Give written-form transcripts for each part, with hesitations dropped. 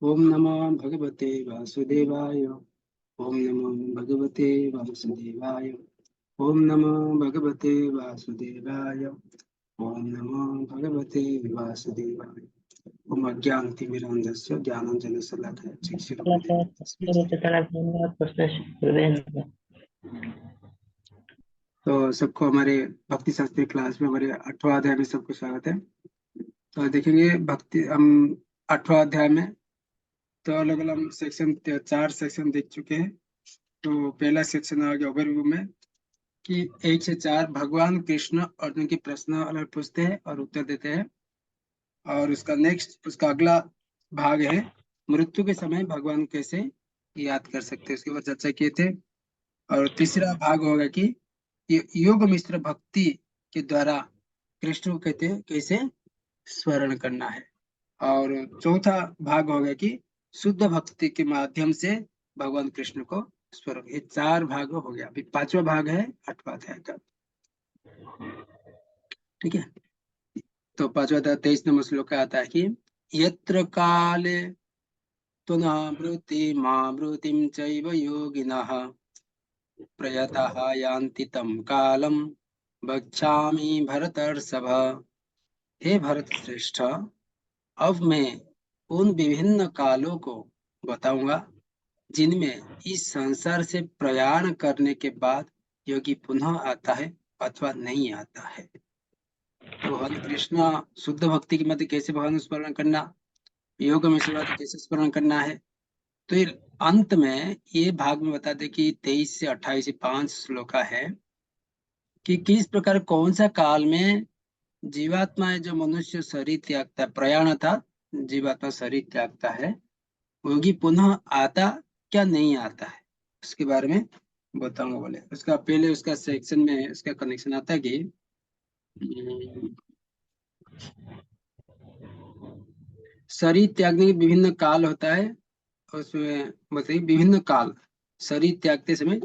ओम नमो भगवते वासुदेवाय। ओम नमो भगवते वासुदेवाय। ओम नमो भगवते वासुदेवाय। ओम नमो भगवते वासुदेवाय। ओम अज्ञानतिमिरान्धस्य ज्ञानाञ्जनशलाकया चक्षुरुन्मीलितं। तो सबको हमारे भक्ति शास्त्री क्लास में हमारे 8वां अध्याय में सबको स्वागत है। तो देखेंगे भक्ति हम 8वां अध्याय में तो अलग अलग सेक्शन 4 सेक्शन देख चुके हैं। तो पहला सेक्शन आ गया ओवरव्यू में कि 1 से 4 भगवान कृष्ण अर्जुन की प्रश्न अलग पूछते हैं और उत्तर देते हैं। और उसका अगला भाग है मृत्यु के समय भगवान कैसे याद कर सकते हैं, उसके ऊपर चर्चा किए थे। और तीसरा भाग होगा कि योग मिश्र भक्ति के द्वारा कृष्ण को कहते हैं कैसे स्मरण करना है। और चौथा भाग होगा कि शुद्ध भक्ति के माध्यम से भगवान कृष्ण को स्मरण। ये 4 भाग हो गया। अभी 5वां भाग है 8वां अध्याय का। ठीक है। तो 5वां अध्याय 23 नंबर श्लोक का आता है कि यत्र काले पुनः मृतिम चैव योगिनः प्रयतः यान्ति तं कालम बच्छामि भरतर्षभ। हे भरत श्रेष्ठ, अब मैं उन विभिन्न कालों को बताऊंगा जिनमें इस संसार से प्रयाण करने के बाद योगी पुनः आता है अथवा नहीं आता है। तो भगवान कृष्ण शुद्ध भक्ति के मध्य कैसे भगवान स्मरण करना, योग में कैसे स्मरण करना है। तो ये अंत में ये भाग में बता दे कि 23 से 28 5 श्लोका है कि किस प्रकार कौन सा काल में जीवात्मा है जो मनुष्य शरीर त्यागता है, प्रयाण था जीवात्मा शरीर त्यागता है, योगी पुनः आता क्या नहीं आता है, उसके बारे में बताऊंगा। बोले उसका पहले उसका सेक्शन में उसका कनेक्शन आता है कि शरीर त्यागने के विभिन्न काल होता है। उसमें बताइए विभिन्न काल शरीर त्यागते समय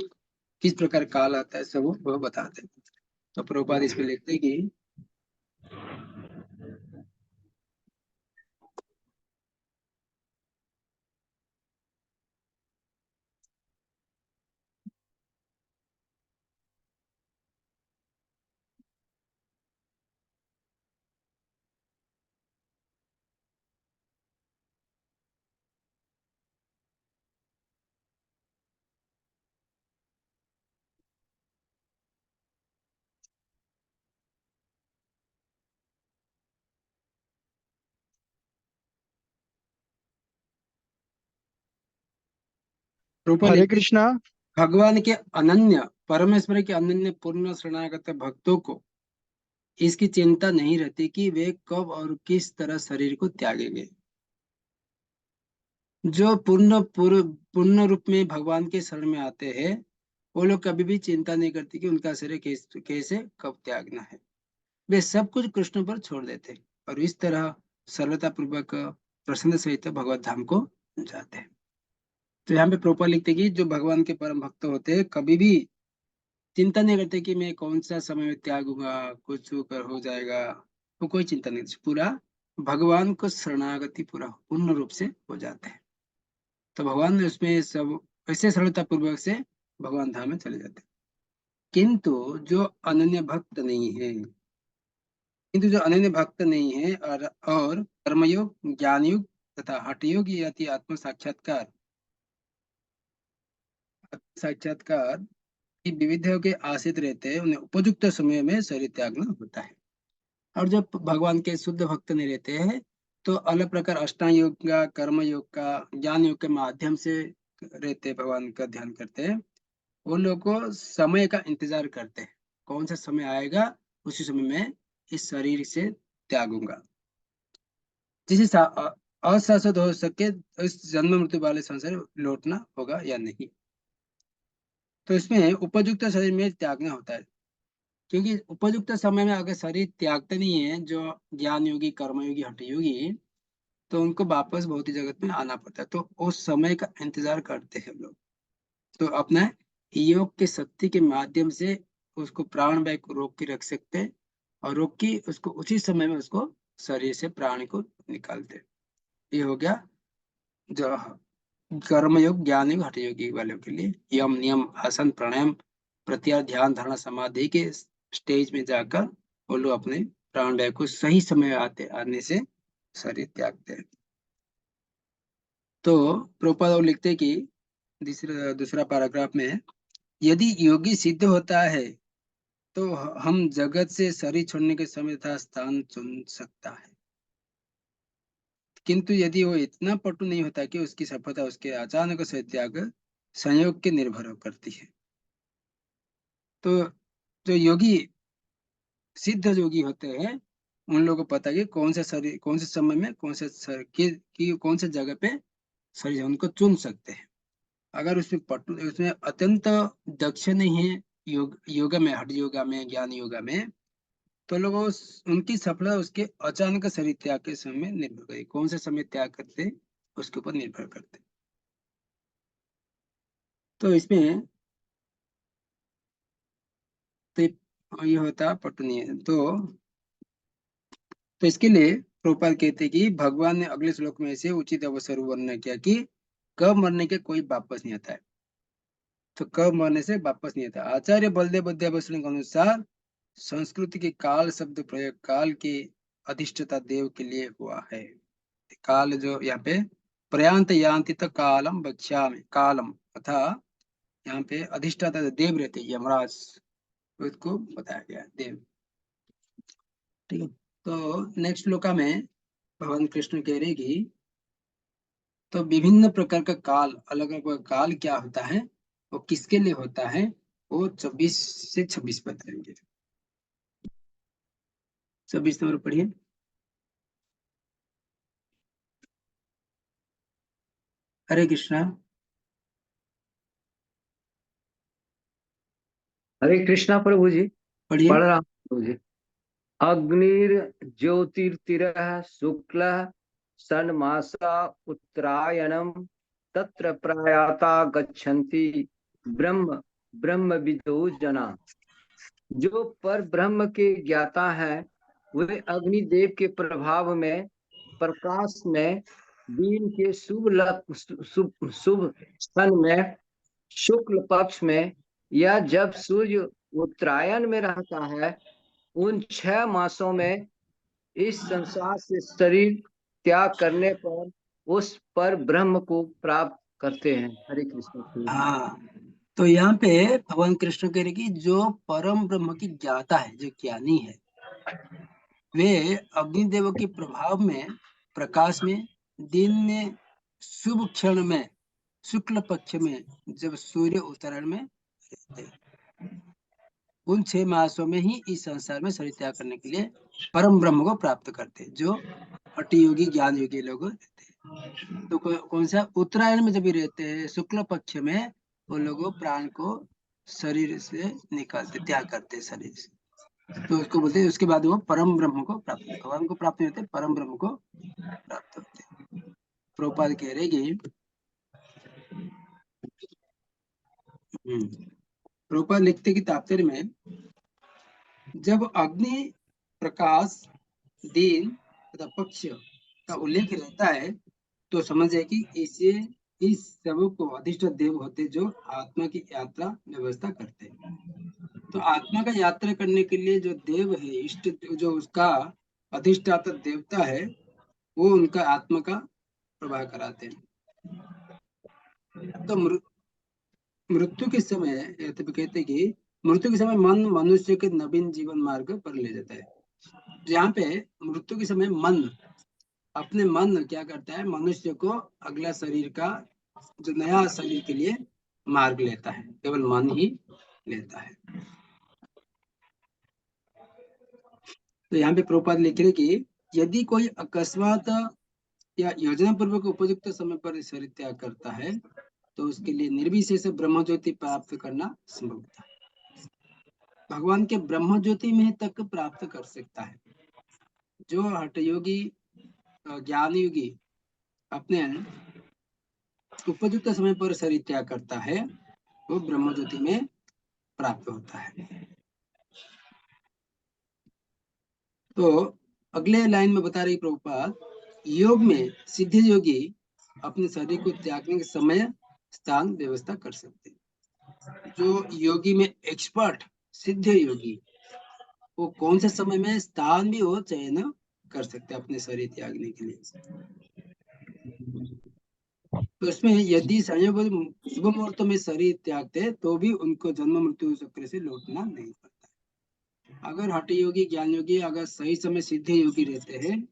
किस प्रकार काल आता है सब वो बताते हैं। तो प्रभुपाद इसमें लिखते हैं कि प्रभुपाद हरे लिखते हैं कृष्णा। भगवान के अनन्य परमेश्वर के अनन्य पूर्ण शरणागत भक्तों को इसकी चिंता नहीं रहती कि वे कब और किस तरह शरीर को त्यागेंगे। जो पूर्ण रूप में भगवान के शरण में आते हैं वो लोग कभी भी चिंता नहीं करते कि उनका शरीर कैसे कब त्यागना है। वे सब कुछ कृष्ण पर छोड़ देते हैं और इस तरह सरलता पूर्वक प्रसन्न सहित भगवत धाम को जाते हैं। तो यहाँ पे प्रोपर लिखते हैं कि जो भगवान के परम भक्त होते हैं कभी भी चिंता नहीं करते कि मैं कौन सा समय में त्यागूंगा, कुछ कर हो जाएगा। वो कोई चिंता नहीं, पूरा भगवान को शरणागति पूरा पूर्ण रूप से हो जाते हैं। तो भगवान ने उसमें सब ऐसे सरलता पूर्वक से भगवान धाम में चले जाते हैं। किंतु जो अनन्य भक्त नहीं है किंतु जो अनन्य भक्त नहीं है और कर्मयोग ज्ञान युग तथा हठ योग यदि आत्म साक्षात्कार साक्षात्कार की विविधियों के आश्रित रहते हैं उन्हें उपयुक्त समय में शरीर त्यागना होता है। और जब भगवान के शुद्ध भक्त नहीं रहते हैं तो अलग प्रकार अष्टांग योग का, कर्म योग का, ज्ञान योग के माध्यम से रहते भगवान का ध्यान करते हैं। वो लोग को समय का इंतजार करते हैं, कौन सा समय आएगा उसी समय में इस शरीर से त्यागूंगा, जिसे अशाश्वत हो सके इस जन्म मृत्यु वाले संसार लौटना होगा या नहीं। तो इसमें उपयुक्त शरीर में त्यागना होता है, क्योंकि उपयुक्त समय में अगर शरीर त्यागते नहीं है जो ज्ञान योगी, कर्मयोगी, हठ योगी, तो उनको वापस भौतिक जगत में आना पड़ता है। तो उस समय का इंतजार करते हैं लोग। तो अपना योग के शक्ति के माध्यम से उसको प्राण वायु को रोक के रख सकते हैं और रोक के उसको उसी समय में उसको शरीर से प्राण को निकालते हैं। ये हो गया जो कर्मयोग, ज्ञान योग, हठ योगी वालों के लिए। यम नियम आसन प्राणायाम प्रत्याहार ध्यान धारणा समाधि के स्टेज में जाकर वो लोग अपने प्राणवायु को सही समय आने से शरीर त्यागते हैं। तो प्रोपाद और लिखते हैं कि दूसरा पैराग्राफ में, यदि योगी सिद्ध होता है तो हम जगत से शरीर छोड़ने के समय तथा स्थान चुन सकता है, किंतु यदि वो इतना पटु नहीं होता कि उसकी सफलता उसके अचानक से त्याग संयोग के निर्भर करती है। तो जो योगी सिद्ध योगी होते हैं उन लोगों को पता है कि कौन सा शरीर कौन से समय में कौन से कौन से जगह पे शरीर उनको चुन सकते हैं। अगर उसमें पटु उसमें अत्यंत दक्ष नहीं है योगा में, हठ योगा में, ज्ञान योगा में, तो लोग उनकी सफलता उसके अचानक शरीर त्याग के समय में निर्भर करती, कौन से समय त्याग करते उसके ऊपर निर्भर करते। तो इसमें तो ये होता पटु नहीं है। तो इसके लिए प्रभुपाद कहते हैं कि भगवान ने अगले श्लोक में से उचित अवसर वर्णन किया कि कब मरने के कोई वापस नहीं आता है। तो कब मरने से वापस नहीं आता। आचार्य बलदेव अध्यावसरण के अनुसार संस्कृत के काल शब्द प्रयोग काल के अधिष्ठता देव के लिए हुआ है। काल जो यहाँ पे प्रयांत यान्ति तक कालम बक्ष्यामि कालम, अथा यहाँ पे अधिष्ठाता देव रहते यमराज, उसको बताया गया देव। ठीक है। तो नेक्स्ट श्लोका में भगवान कृष्ण कह रहे कि तो विभिन्न प्रकार का काल, अलग अलग काल क्या होता है, वो किसके लिए होता है, वो 24 से 26 बताएंगे। 26 नंबर पढ़िए। हरे कृष्णा। हरे कृष्णा प्रभु जी। पढ़िए। पढ़ रहा हूँ प्रभु जी। अग्निर ज्योतिर्तिरः शुक्ल षण्मासा उत्तरायणम तत्र प्रयाता गच्छन्ति ब्रह्म ब्रह्म विदो जना। जो पर ब्रह्म के ज्ञाता है वे अग्निदेव के प्रभाव में प्रकाश में दिन के शुभ क्षण में शुक्ल पक्ष में या जब सूर्य उत्तरायण में रहता है उन 6 मासों में इस संसार से शरीर त्याग करने पर उस पर ब्रह्म को प्राप्त करते हैं। हरे कृष्ण। हाँ, तो यहाँ पे भगवान कृष्ण कह रहे कि जो परम ब्रह्म की ज्ञाता है, जो ज्ञानी है, वे अग्निदेव के प्रभाव में प्रकाश में दिन में शुभ क्षण में शुक्ल पक्ष में जब सूर्य उत्तरायण में रहते हैं, उन 6 मासों में ही इस संसार में शरीर त्याग करने के लिए परम ब्रह्म को प्राप्त करते हैं, जो हठ योगी ज्ञान योगी लोग रहते हैं। तो कौन सा उत्तरायण में जब भी रहते हैं शुक्ल पक्ष में, वो लोग प्राण को शरीर से निकालते, त्याग करते हैं शरीर से। तो उसको बोलते हैं, उसके बाद वो परम ब्रह्म को प्राप्त, भगवान को प्राप्त नहीं होते, परम ब्रह्म को प्राप्त होते हैं। प्रभुपाद कह रहे कि प्रभुपाद लिखते कि तात्पर्य में जब अग्नि प्रकाश दिन तथा पक्ष का उल्लेख रहता है तो समझे कि इसे इस सब को अधिष्ठ देव होते जो आत्मा की यात्रा व्यवस्था करते हैं। तो आत्मा का यात्रा करने के लिए जो देव है, इष्ट जो उसका अधिष्ठाता देवता है, वो उनका आत्मा का प्रवाह कराते हैं। तो मृत्यु के समय कहते कि मृत्यु के समय मन मनुष्य के नवीन जीवन मार्ग पर ले जाता है। यहाँ पे मृत्यु के समय मन, अपने मन क्या करता है, मनुष्य को अगला शरीर का जो नया शरीर के लिए मार्ग लेता है, केवल मन ही लेता है। तो यहाँ पे प्रभुपाद लिख रहे कि यदि कोई अकस्मात या योजना पूर्वक उपयुक्त समय पर शरीर त्याग करता है तो उसके लिए निर्विशेष ब्रह्म ज्योति प्राप्त करना संभव है। भगवान के ब्रह्म ज्योति में तक प्राप्त कर सकता है। जो हठ योगी ज्ञान योगी अपने उपयुक्त समय पर शरीर त्याग करता है वो ब्रह्म ज्योति में प्राप्त होता है। तो अगले लाइन में बता रही प्रभुपाद, योग में सिद्ध योगी अपने शरीर को त्यागने के समय स्थान व्यवस्था कर सकते हैं। जो योगी में एक्सपर्ट सिद्ध योगी, वो कौन से समय में स्थान भी हो चयन कर सकते हैं अपने शरीर त्यागने के लिए। तो इसमें यदि संयोग शुभ मुहूर्त में शरीर त्यागते हैं तो भी उनको जन्म मृत्यु चक्र से लौटना नहीं पड़ता। अगर हठ योगी ज्ञान योगी अगर सही समय सिद्ध योगी रहते हैं,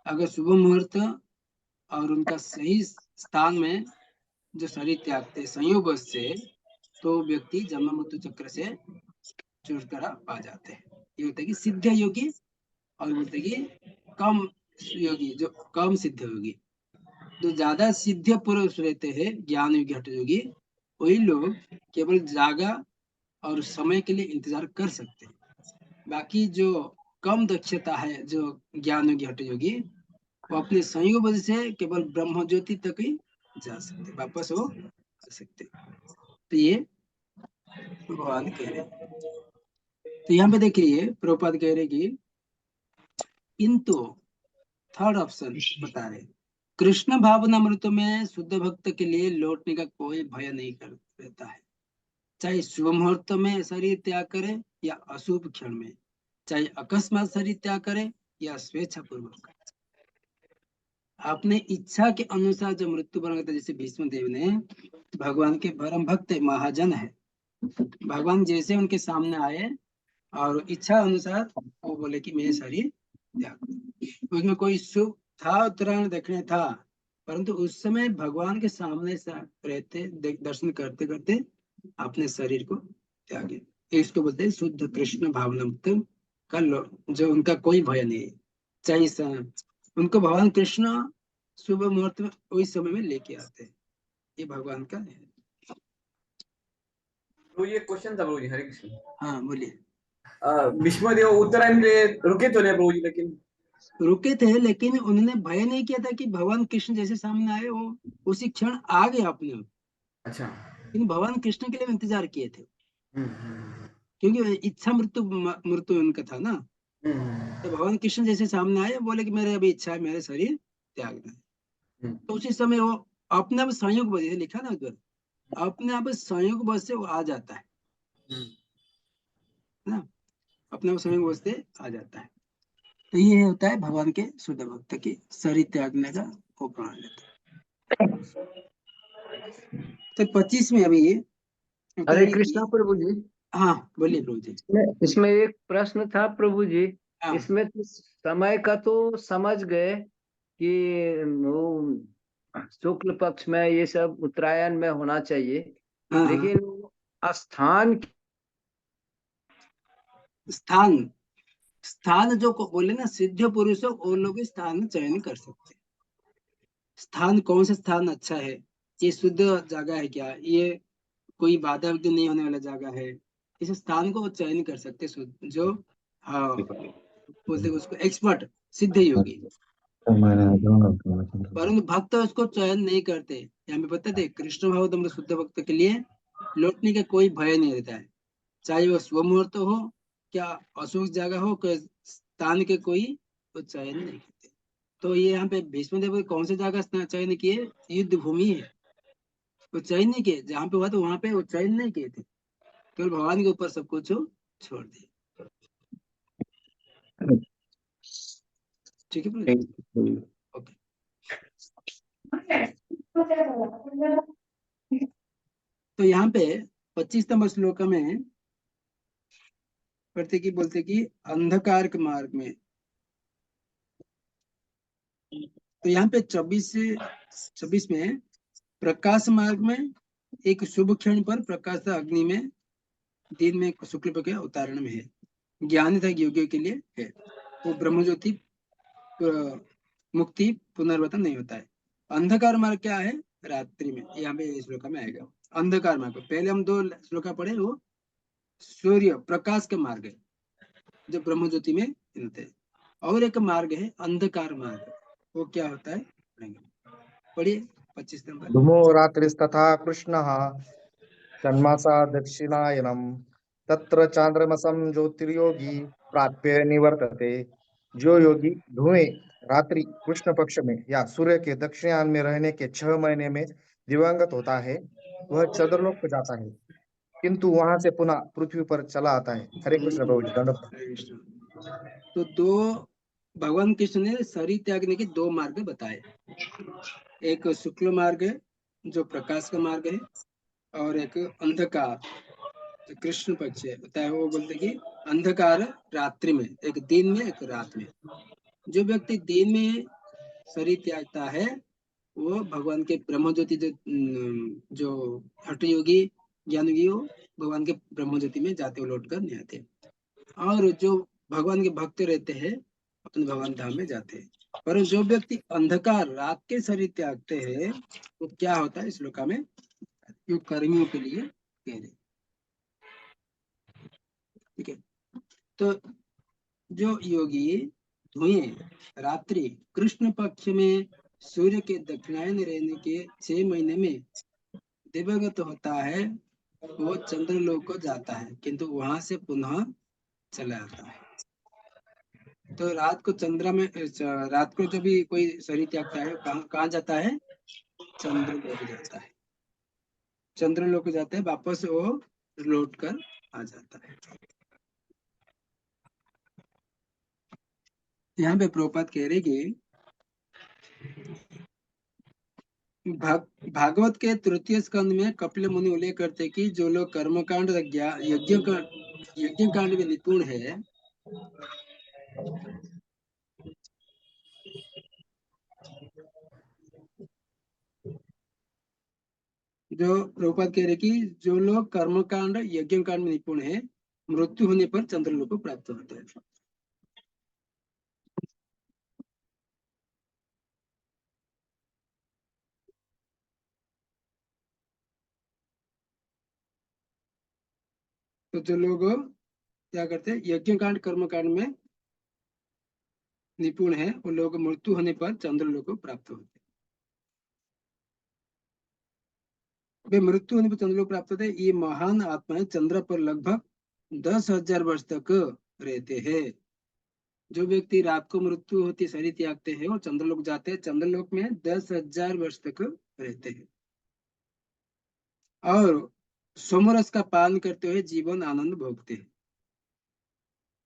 अगर शुभ मुहूर्त और उनका सही स्थान में जो शरीर त्यागते संयोग से, तो व्यक्ति जन्म मृत्यु चक्र से छुटकारा पा जाते हैं। ये होता है कि सिद्ध योगी, और बोलते कि कम योगी, जो कम सिद्ध योगी। जो ज्यादा सिद्ध पुरुष रहते हैं ज्ञान योगी हठ योगी, वही लोग केवल जागा और समय के लिए इंतजार कर सकते हैं। बाकी जो कम दक्षता है जो ज्ञान योगी हठ योगी, वो अपने संयोग वजह से केवल ब्रह्म ज्योति तक ही जा सकते, वापस वो आ सकते। तो ये भगवान कह रहे हैं। तो यहाँ पे देखिए प्रभुपाद कह रहे कि किंतु थर्ड ऑप्शन बता रहे, कृष्ण भावनामृत में शुद्ध भक्त के लिए लौटने का कोई भय नहीं कर रहता है। चाहे शुभ मुहूर्त में शरीर त्याग करे या अशुभ क्षण में, चाहे अकस्मात शरीर त्याग करे या स्वेच्छा पूर्वक, अपने इच्छा के अनुसार जो मृत्यु वरण करता है। जैसे भीष्म देव ने, भगवान के परम भक्त महाजन है, भगवान जैसे उनके सामने आए और इच्छा अनुसार वो बोले कि मेरे शरीर त्याग। उसमें कोई शुभ था, उत्तरायण देखने था, परंतु उस समय भगवान के सामने रहते दर्शन करते करते अपने शरीर को त्यागे। इसको बोलते हैं शुद्ध कृष्ण भावनामृत का, जो उनका कोई भय नहीं है। चाहे उनको भगवान कृष्ण शुभ मुहूर्त में वही समय में लेके आते हैं। ये भगवान का है। तो ये क्वेश्चन था प्रभु जी। हरे कृष्ण। हाँ बोलिए। भीष्म देव उत्तरायण के रुके तो नहीं प्रभु जी, लेकिन रुके थे, लेकिन उन्होंने भय नहीं किया था कि भगवान कृष्ण जैसे सामने आए वो उसी क्षण आ गए अपने आप। अच्छा। लेकिन भगवान कृष्ण के लिए इंतजार किए थे, हम्म। क्योंकि इच्छा मृत्यु मृत्यु उनका था ना। तो भगवान कृष्ण जैसे सामने आए, बोले कि मेरे अभी इच्छा है मेरे शरीर त्यागना है। तो उसी समय वो अपने आप संयोग वजह से, लिखा ना उधर, अपने आप संयोग वजह से वो आ जाता है ना, अपने आप संयोग वजह से आ जाता है। तो ये होता है भगवान के शुद्ध भक्त की शरीर त्यागने का वो प्रणाली। तो 25 में अभी हरे कृष्णा प्रभु जी। हाँ बोलिए प्रभु जी। इसमें एक प्रश्न था प्रभु जी। हाँ इसमें तो समय का तो समझ गए कि वो शुक्ल पक्ष में ये सब उत्तरायण में होना चाहिए, हाँ हाँ। लेकिन स्थान स्थान, स्थान जो को बोले ना सिद्ध पुरुष, वो लोग स्थान चयन कर सकते हैं। स्थान कौन सा स्थान अच्छा है, ये शुद्ध जगह है क्या, ये कोई बाधा विघ्न नहीं होने वाला जगह है, इस स्थान को वो चयन कर सकते हैं जो हाँ बोलते हैं उसको एक्सपर्ट सिद्ध योगी। परंतु भक्त उसको चयन नहीं करते। यहाँ पे बताते कृष्ण भाव दम शुद्ध भक्त के लिए लौटने का कोई भय नहीं रहता है, चाहे वो शुभ मुहूर्त हो क्या अशुभ जगह हो, स्थान के कोई वो चयन नहीं करते। तो ये यहाँ पे भीष्म देव कौन सी जगह चयन किए, युद्ध भूमि है, वो चयन नहीं किए। जहाँ पे हुआ तो वहां पे वो चयन नहीं किए थे, केवल भगवान के ऊपर सब कुछ छोड़ दिए। ठीक है ओके। तो यहाँ पे 25 नंबर श्लोक में पढ़ते कि बोलते कि अंधकार के मार्ग में, तो यहाँ पे 26 में प्रकाश मार्ग में एक शुभ क्षण पर प्रकाश अग्नि में दिन में शुक्ल पक्ष के अवतारण में है, ज्ञानी था योगियों के लिए है। वो ब्रह्म ज्योति मुक्ति पुनर्वतन नहीं होता है। अंधकार मार्ग क्या है, रात्रि में, यहाँ पे श्लोक में आएगा। अंधकार मार्ग पहले हम 2 श्लोक पढ़े, वो सूर्य प्रकाश के मार्ग है जो ब्रह्म ज्योति में मिलते हैं, और एक मार्ग है अंधकार मार्ग, वो क्या होता है पढ़िए 25 नंबर। धूमो रात्रिस्तथा कृष्णः षण्मासा दक्षिणायनम् तत्र चांद्रमसं ज्योतिर्योगी प्राप्य निवर्तते। जो योगी धुएं रात्रि कृष्ण पक्ष में या सूर्य के दक्षिणायन में रहने के 6 महीने में दिवंगत होता है, वह चंद्रलोक को जाता है, किंतु वहां से पुनः पृथ्वी पर चला आता है। हरे कृष्ण प्रभु जी, दंडवत। हरे कृष्ण। तो दो भगवान कृष्ण ने शरीर त्यागने के दो मार्ग बताए। एक शुक्ल मार्ग है जो प्रकाश का मार्ग है, और एक अंधकार जो कृष्ण पक्ष है होता है। वो बोलते कि अंधकार रात्रि में, एक दिन में एक रात में। जो व्यक्ति दिन में शरीर त्यागता है वो भगवान के ब्रह्म ज्योति जो हठ योगी ज्ञान योगी हो भगवान के ब्रह्म ज्योति में जाते हुए लौट कर नहीं आते। और जो भगवान के भक्त रहते हैं अपने भगवान धाम में जाते हैं। पर जो व्यक्ति अंधकार रात के शरीर त्यागते हैं वो क्या होता है इस लोका में, जो कर्मियों के लिए कह रहे। ठीक है। तो जो योगी धुएं रात्रि कृष्ण पक्ष में सूर्य के दक्षिणायन रहने के 6 महीने में दिवंगत होता है, वो चंद्रलोक को जाता है, किंतु वहां से पुनः चला आता है। तो रात को चंद्रमा में रात को जब भी कोई शरीर त्यागता है कहाँ जाता है, चंद्रलोक जाता है। चंद्रलोक जाता है, वापस वो लौट कर आ जाता है। यहाँ पे प्रभुपाद कह रहे कि भागवत के तृतीय स्कंद में कपिल मुनि उल्लेख करते कि जो लोग कर्मकांड यज्ञ कांड में निपुण है, जो प्रभुपाद कह रहे कि जो लोग कर्मकांड यज्ञ कांड में निपुण है मृत्यु होने पर चंद्रलोक को प्राप्त होता है। तो जो लोग क्या करते हैं यज्ञ कांड कर्म कांड में निपुण है वो लोग मृत्यु होने पर चंद्रलोक को प्राप्त होते हैं। वे मृत्यु होने पर चंद्रलोक प्राप्त होते हैं। ये महान आत्माएं चंद्र पर लगभग 10,000 वर्ष तक रहते हैं। जो व्यक्ति रात को मृत्यु होती शरीर त्यागते हैं वो चंद्रलोक जाते हैं। चंद्रलोक में 10,000 वर्ष तक रहते हैं और सोमरस का पान करते हुए जीवन आनंद भोगते हैं,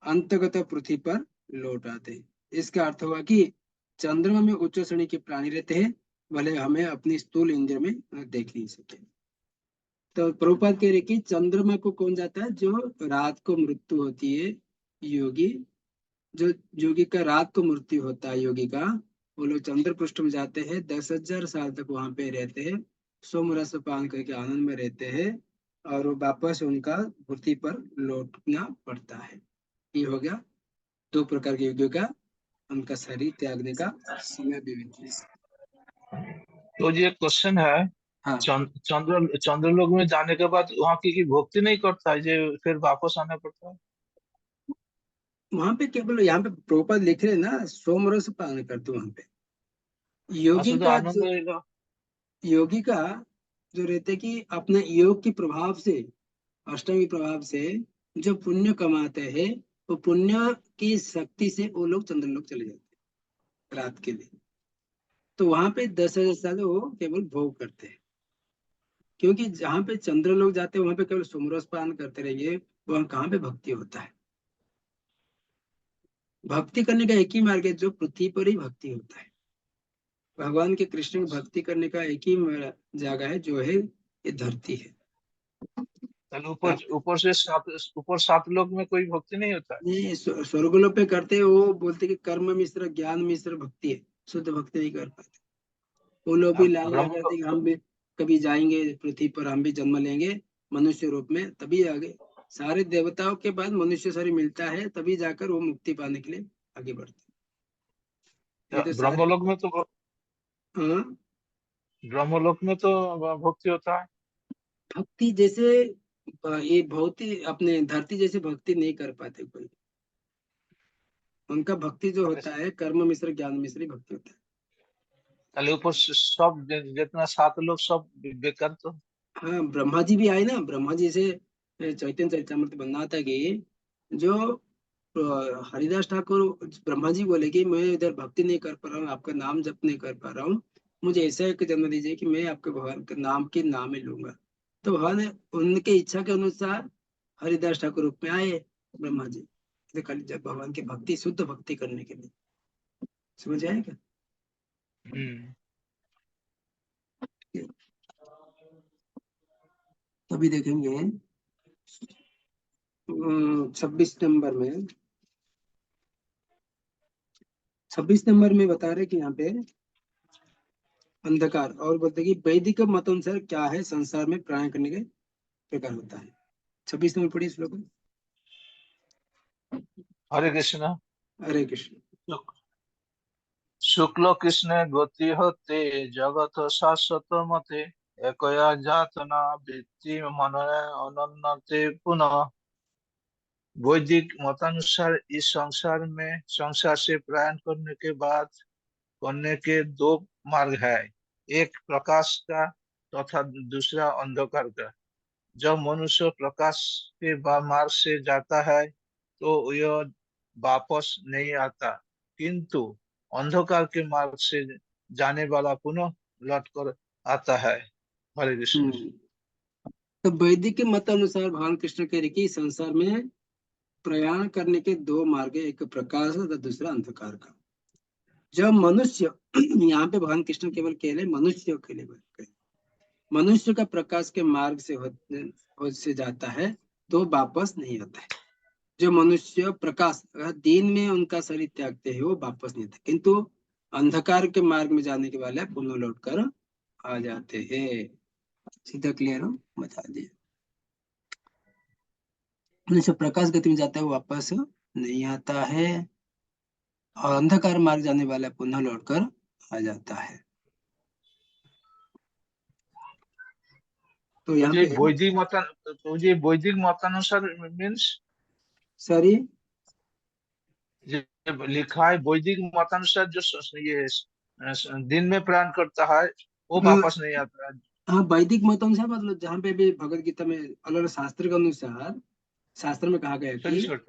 अंतगत पृथ्वी पर लौट आते हैं। इसका अर्थ हुआ कि चंद्रमा में उच्च श्रेणी के प्राणी रहते हैं, भले हमें अपनी स्थूल इंद्र में देख नहीं सके। तो प्रभुपाद कह रहे कि चंद्रमा को कौन जाता है, जो रात को मृत्यु होती है योगी, जो योगी का रात को मृत्यु होता है योगी का, वो लोग चंद्र पृष्ठ में जाते हैं, 10,000 साल तक वहां पे रहते हैं, सोमरस पान करके आनंद में रहते हैं और वापस उनका पृथ्वी पर लौटना पड़ता है। ये हो गया दो प्रकार के योगियों का उनका शरीर त्यागने का समय विविध है। तो ये क्वेश्चन है, हाँ, चंद्रलोक में जाने के बाद वहाँ की भक्ति नहीं करता है, ये फिर वापस आना पड़ता है। वहां पे केवल यहाँ पे प्रभुपाद लिख रहे हैं ना, सोमरस पान करते वहां पे योगी शुद्ध का आनंद रहेगा। योगी का जो रहते कि अपने योग के प्रभाव से, अष्टांगी प्रभाव से जो पुण्य कमाते हैं वो पुण्य की शक्ति से वो लोग चंद्रलोक चले जाते हैं रात के लिए। तो वहां पे 10,000 साल वो केवल भोग करते हैं, क्योंकि जहाँ पे चंद्रलोक जाते हैं वहां पे केवल सोमरस पान करते रहेंगे, वहां कहाँ पे भक्ति होता है। भक्ति करने का एक ही मार्ग है, जो पृथ्वी पर ही भक्ति होता है। भगवान के कृष्ण में भक्ति करने का एक ही जगह है जो है ये धरती है। चलो ऊपर सात लोक में कोई भक्ति नहीं होता है। ये स्वर्गलोक पे करते हैं, वो बोलते कि कर्म मिश्र ज्ञान मिश्र भक्ति है, शुद्ध भक्ति नहीं कर पाते। वो लोग भी लाइन ब्रह्म लगाते कि हम भी कभी जाएंगे पृथ्वी पर, हम भी जन्म लेंगे मनुष्य रूप में, तभी आगे सारे देवताओं के बाद मनुष्य शरीर मिलता है, तभी जाकर वो मुक्ति पाने के लिए आगे बढ़ते हैं। ये तो सारे ब्रह्मलोक में तो हाँ, ब्रह्मलोक में तो भक्ति होता है। भक्ति जैसे ये भक्ति अपने धरती जैसे भक्ति नहीं कर पाते कोई। उनका भक्ति जो होता है कर्म मिश्र ज्ञान मिश्र ही भक्ति होता है। चले ऊपर सब जितना सात लोग सब बेकार तो। हाँ, ब्रह्मा जी भी आए ना, ब्रह्मा जी से चैतन्य चरितमृत बनना था कि जो तो हरिदास ठाकुर ब्रह्मा जी बोले कि मैं इधर भक्ति नहीं कर पा रहा हूँ, आपका नाम जप नहीं कर पा रहा हूँ, मुझे ऐसा एक जन्म दीजिए कि मैं आपके भगवान के नाम ही लूंगा। तो भगवान ने उनके इच्छा के अनुसार हरिदास ठाकुर रूप में आए ब्रह्मा जी, तो खाली जब भगवान की भक्ति, शुद्ध भक्ति करने के लिए। समझ आएगा? तभी देखेंगे 26 नंबर में बता रहे कि यहाँ पे अंधकार, और बोलते कि वैदिक मत अनुसार क्या है संसार में प्राण करने के प्रकार होता है। 26 नंबर पढ़िए श्लोक। हरे कृष्ण। हरे कृष्ण। शुक्ल कृष्ण गति होते जगत शाश्वत मते एकया जातना वृत्ति मन अनन्नते पुनः। वैदिक मतानुसार इस संसार से प्रयाण करने के बाद करने के दो मार्ग है, एक प्रकाश का तथा दूसरा अंधकार का। जब मनुष्य प्रकाश के मार्ग से जाता है तो यह वापस नहीं आता, किंतु अंधकार के मार्ग से जाने वाला पुनः लौट कर आता है। हरे कृष्ण। तो वैदिक के मत अनुसार भगवान कृष्ण कह रहे कि संसार में प्रयाण करने के दो मार्ग है, एक प्रकाश तथा दूसरा अंधकार का। जब मनुष्य यहाँ पे भगवान कृष्ण केवल कह रहे मनुष्य के लिए, मनुष्य का प्रकाश के मार्ग से जाता है तो वापस नहीं आता है। जो मनुष्य प्रकाश दिन में उनका शरीर त्यागते हैं वो वापस नहीं आते, किंतु अंधकार के मार्ग में जाने के वाले पुनः लौट कर आ जाते हैं। सीधा क्लियर हो? बता दिए। मनुष्य प्रकाश गति में जाता है वो वापस नहीं आता है, और अंधकार मार्ग जाने वाला पुनः लौट कर आ जाता है। तो यहाँ पे वैदिक मतानुसार मीन्स सॉरी, लिखा है वैदिक मतानुसार जो ये दिन में प्राण करता है वो वापस नहीं आता है। हाँ वैदिक मत अनुसार मतलब जहाँ पे भी भगवत गीता में अलग अलग शास्त्र के अनुसार, शास्त्र में कहा गया कि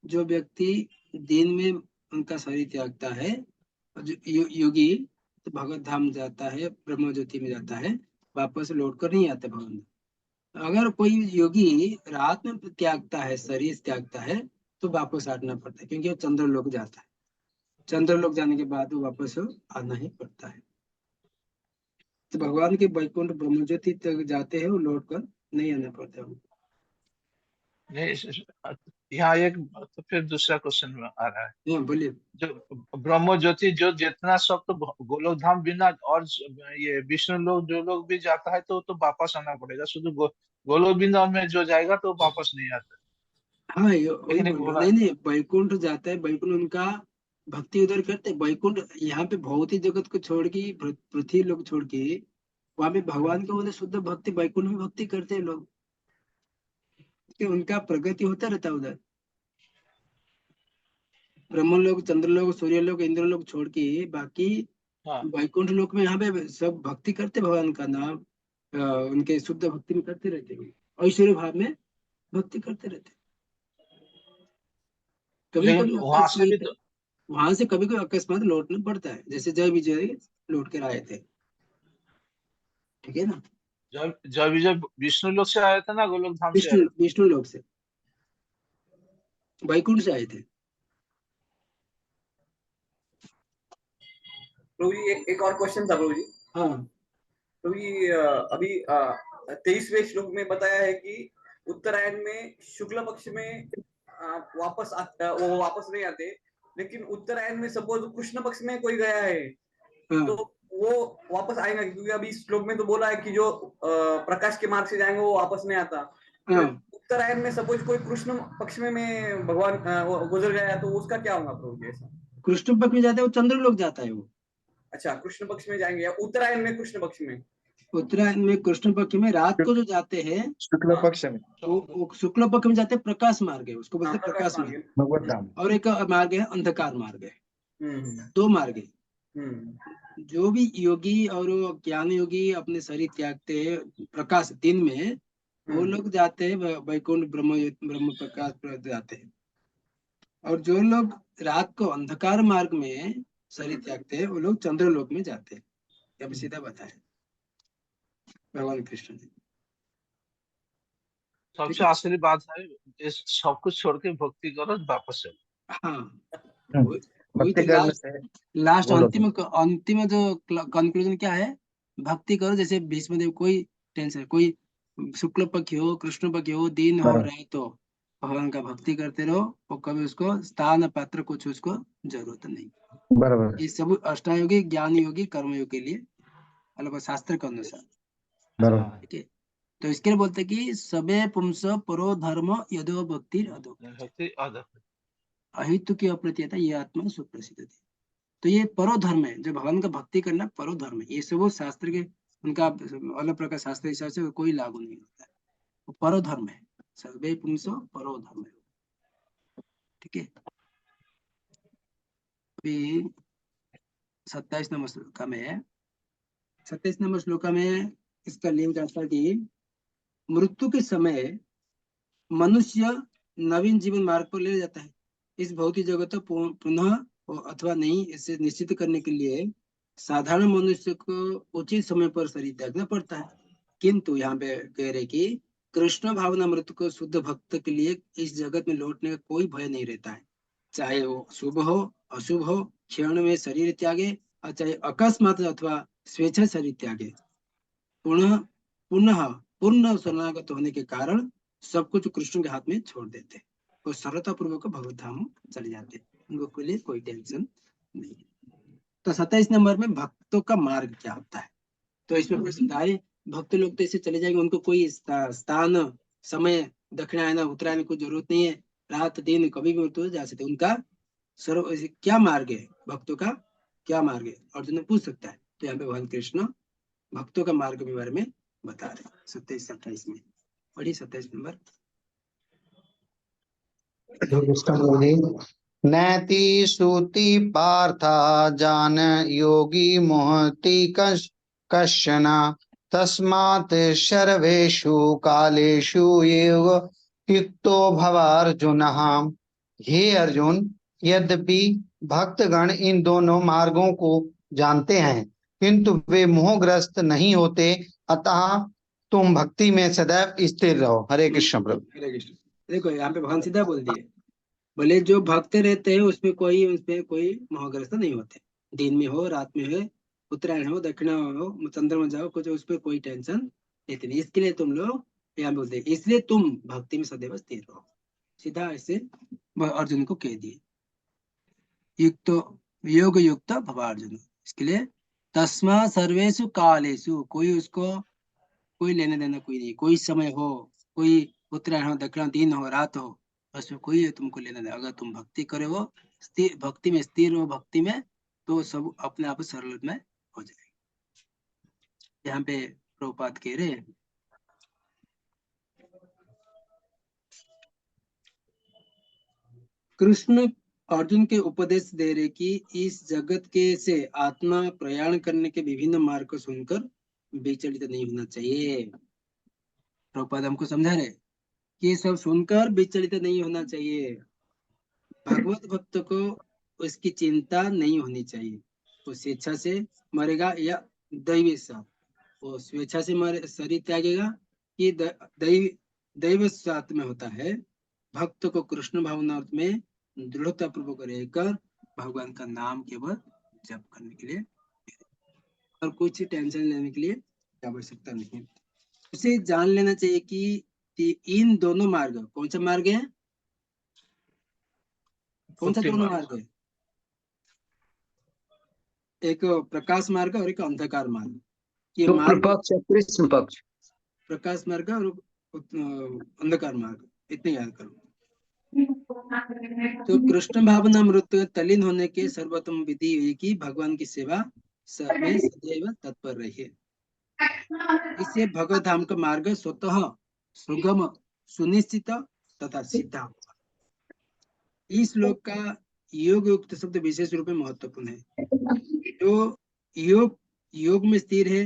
जो व्यक्ति दिन में उनका शरीर त्यागता है, जो योगी तो भगवत धाम जाता है, ब्रह्म ज्योति में जाता है, वापस लौट कर नहीं आता भगवान। अगर कोई योगी रात में त्यागता है, शरीर त्यागता है, तो वापस आना पड़ता है, क्योंकि वो चंद्रलोक जाता है। चंद्रलोक जाने के बाद वो वापस आना ही पड़ता है। तो भगवान के वैकुंठ ब्रह्म ज्योति तक जाते हैं वो लौट कर नहीं आना पड़ता है। नहीं, यहाँ एक तो फिर दूसरा क्वेश्चन आ रहा है। बोलिए। जो ब्रह्म ज्योति जो जितना सब तो गोलोक धाम बिना और ये विष्णु लोग जो लोग भी जाता है तो वापस आना पड़ेगा, शुद्ध गोलोक बिंदा में जो जाएगा तो वापस नहीं आता। हाँ वही बोल रहे, नहीं वैकुंठ जाता है, वैकुंठ उनका भक्ति उधर करते हैं। वैकुंठ यहाँ पे भौतिक जगत को छोड़ के, पृथ्वी लोग छोड़ के, वहां पे भगवान के उधर शुद्ध भक्ति, वैकुंठ में भक्ति करते हैं लोग, कि उनका प्रगति होता रहता है उधर। ब्रह्म लोग, चंद्र लोग, सूर्य लोग, इंद्र लोग छोड़ के बाकी वैकुंठ लोक में यहाँ पे सब भक्ति करते भगवान का नाम, उनके शुद्ध भक्ति में करते रहते हैं, ऐश्वर्य भाव में भक्ति करते रहते। कभी कभी वहां से कभी कभी अकस्मात लौटना पड़ता है, जैसे जय विजय लौट कर आए थे, ठीक है ना। जय विजय विष्णु लोक से आया था ना, गोलोक धाम से आया था। विष्णु लोक से, वैकुंठ से आए थे। प्रभु जी एक और क्वेश्चन था प्रभु जी। हाँ प्रभु जी अभी 23वें श्लोक में बताया है कि उत्तरायण में शुक्ल पक्ष में वो वापस नहीं आते, लेकिन उत्तरायण में सपोज कृष्ण पक्ष में कोई गया है तो वो वापस आएगा, क्योंकि अभी इस श्लोक में तो बोला है कि जो प्रकाश के मार्ग से जाएंगे वो वापस नहीं आता। उत्तरायण में सपोज कोई कृष्ण पक्ष में भगवान गुजर गया तो उसका क्या होगा प्रभु जी? ऐसा कृष्ण पक्ष में जाता है वो चंद्रलोक जाता है वो। अच्छा, कृष्ण पक्ष में जाएंगे या उत्तरायण में कृष्ण पक्ष में? उत्तरायण में कृष्ण पक्ष में रात को जो जाते हैं शुक्ल पक्ष में, वो शुक्ल पक्ष में जाते हैं, प्रकाश मार्ग है, उसको बोलते हैं प्रकाश मार्ग, भगवत धाम। और एक मार्ग है अंधकार मार्ग है। दो मार्ग है। जो भी योगी और ज्ञान योगी अपने शरीर त्यागते हैं प्रकाश दिन में, वो लोग जाते हैं वैकुंठ ब्रह्म प्रकाश पर जाते हैं। और जो लोग रात को अंधकार मार्ग में शरीर त्यागते हैं वो लोग चंद्रलोक में जाते हैं। ये भी सीधा बताया भगवान कृष्ण ने। ठीक सबसे है। आखिरी बात है, इस सब कुछ छोड़ के भक्ति करो, वापस चलो। हाँ वही वही भक्ति तो करने से लास्ट बोलो। अंतिम जो कंक्लूजन क्या है, भक्ति करो जैसे भीष्मदेव, कोई टेंशन, कोई शुक्ल पक्ष हो कृष्ण पक्ष हो दिन हो बराबर रात हो, भगवान का भक्ति करते रहो और कभी उसको स्थान पात्र कुछ उसको जरूरत नहीं। बराबर ये सब अष्टायोगी ज्ञान योगी कर्मयोग के लिए अलग शास्त्र के अनुसार। बराबर ठीक है। तो इसके लिए बोलते हैं कि सबे पुंस परो धर्म यदो भक्ति अधो भक्ति आदत। अहितु की अप्रतिहता ये आत्मा सुप्रसिद्ध थी। तो ये परो धर्म है, जो भगवान का भक्ति करना परो धर्म है। ये सब वो शास्त्र के उनका अलग प्रकार शास्त्र हिसाब से कोई लागू नहीं होता है, वो परो धर्म है। सर्वे पुंसो परो धर्म है। ठीक है। अभी 27 नंबर श्लोक में 27 नंबर श्लोक में इसका लिंक आता है कि मृत्यु के समय मनुष्य नवीन जीवन मार्ग पर ले जाता है। इस भौतिक जगत को पुनः अथवा नहीं इसे निश्चित करने के लिए साधारण मनुष्य को उचित समय पर शरीर त्यागना पड़ता है। किंतु यहाँ पे कह रहे कि कृष्ण भावना मृत्यु को शुद्ध भक्त के लिए इस जगत में लौटने का कोई भय नहीं रहता है। चाहे वो शुभ हो अशुभ हो, क्षण में शरीर त्यागे और चाहे अकस्मात अथवा स्वेच्छा शरीर त्यागे, पुनः पुनः पूर्ण शरणागत होने के कारण सब कुछ कृष्ण के हाथ में छोड़ देते और सरलता पूर्वक भगवत धाम चले जाते। उनको के लिए कोई टेंशन नहीं। तो 27 नंबर में भक्तों का मार्ग क्या होता है, तो इसमें प्रश्न है भक्त लोग तो ऐसे चले जाएंगे, उनको कोई स्थान समय दक्षिणायन उत्तरायण को जरूरत नहीं है, रात दिन कभी भी मृत्यु जा सकते। उनका सर्व क्या मार्ग है, भक्तों का क्या मार्ग है, अर्जुन पूछ सकता है। तो यहाँ पे भगवान कृष्ण भक्तों का मार्ग के बारे में बता रहे 27-28 में। पढ़िए 27 नंबर। नैति सूति पार्था जान योगी मोहति कश्चन तस्मात् सर्वेषु कालेषु एव युक्तो भवार्जुनः। हे अर्जुन, यद्यपि भक्तगण इन दोनों मार्गों को जानते हैं किंतु वे मोहग्रस्त नहीं होते, अतः तुम भक्ति में सदैव स्थिर रहो। हरे कृष्ण प्रभु। हरे कृष्ण। देखो यहाँ पे भगवान सीधा बोल दिए, बोले जो भक्त रहते हैं उसमें कोई मोहग्रस्त नहीं होते। दिन में हो रात में हो, उत्तरायण हो दक्षिणा हो चंद्रमा जाओ, कुछ उस पर कोई टेंशन नहीं। इसके लिए तुम लोग यहाँ बोलते, इसलिए तुम भक्ति में सदैव स्थिर रहो। सीधा ऐसे अर्जुन को कह दिए, युक्त योग युक्त भवा अर्जुन। इसके लिए तस्मा सर्वेषु कालेषु, कोई लेने देना कोई नहीं, कोई समय हो, कोई उत्तरायण हो दक्षिण दिन हो रात हो, उसमें कोई तुमको लेना देना। अगर तुम भक्ति करे हो, भक्ति में स्थिर हो, भक्ति में, तो सब अपने आप सरल में हो जाएगा। यहाँ पे प्रभुपाद कह रहे हैं कृष्ण अर्जुन के उपदेश दे रहे कि इस जगत के से आत्मा प्रयाण करने के विभिन्न मार्ग को सुनकर विचलित नहीं होना चाहिए। प्रभुपाद हमको समझा रहे कि ये सब सुनकर विचलित नहीं होना चाहिए। भगवत भक्त को उसकी चिंता नहीं होनी चाहिए, वो स्वेच्छा से मरेगा या दैवी साथ, वो स्वेच्छा से मरे शरीर त्यागेगा कि दैव साथ में होता है। भक्त को कृष्ण भावना में दृढ़ता पूर्वक रहकर भगवान का नाम केवल जप करने के लिए और कुछ टेंशन लेने के लिए आवश्यकता नहीं है। उसे जान लेना चाहिए कि इन दोनों मार्ग, कौन सा मार्ग है, कौन सा भक्ति दोनों मार्ग। मार्ग है, एक प्रकाश मार्ग और एक अंधकार मार्ग। ये शुक्ल मार्ग पक्ष और कृष्ण पक्ष। प्रकाश मार्ग और अंधकार मार्ग, इतने याद करो। तो कृष्ण भावना मृत्यु तलीन होने के सर्वोत्तम विधि है कि भगवान की सेवा में सदैव तत्पर रहिए। इससे भगवत धाम का मार्ग स्वतः सुगम सुनिश्चित तथा सीधा होगा। इस श्लोक का योग युक्त शब्द विशेष रूप में महत्वपूर्ण है। जो योग में स्थिर है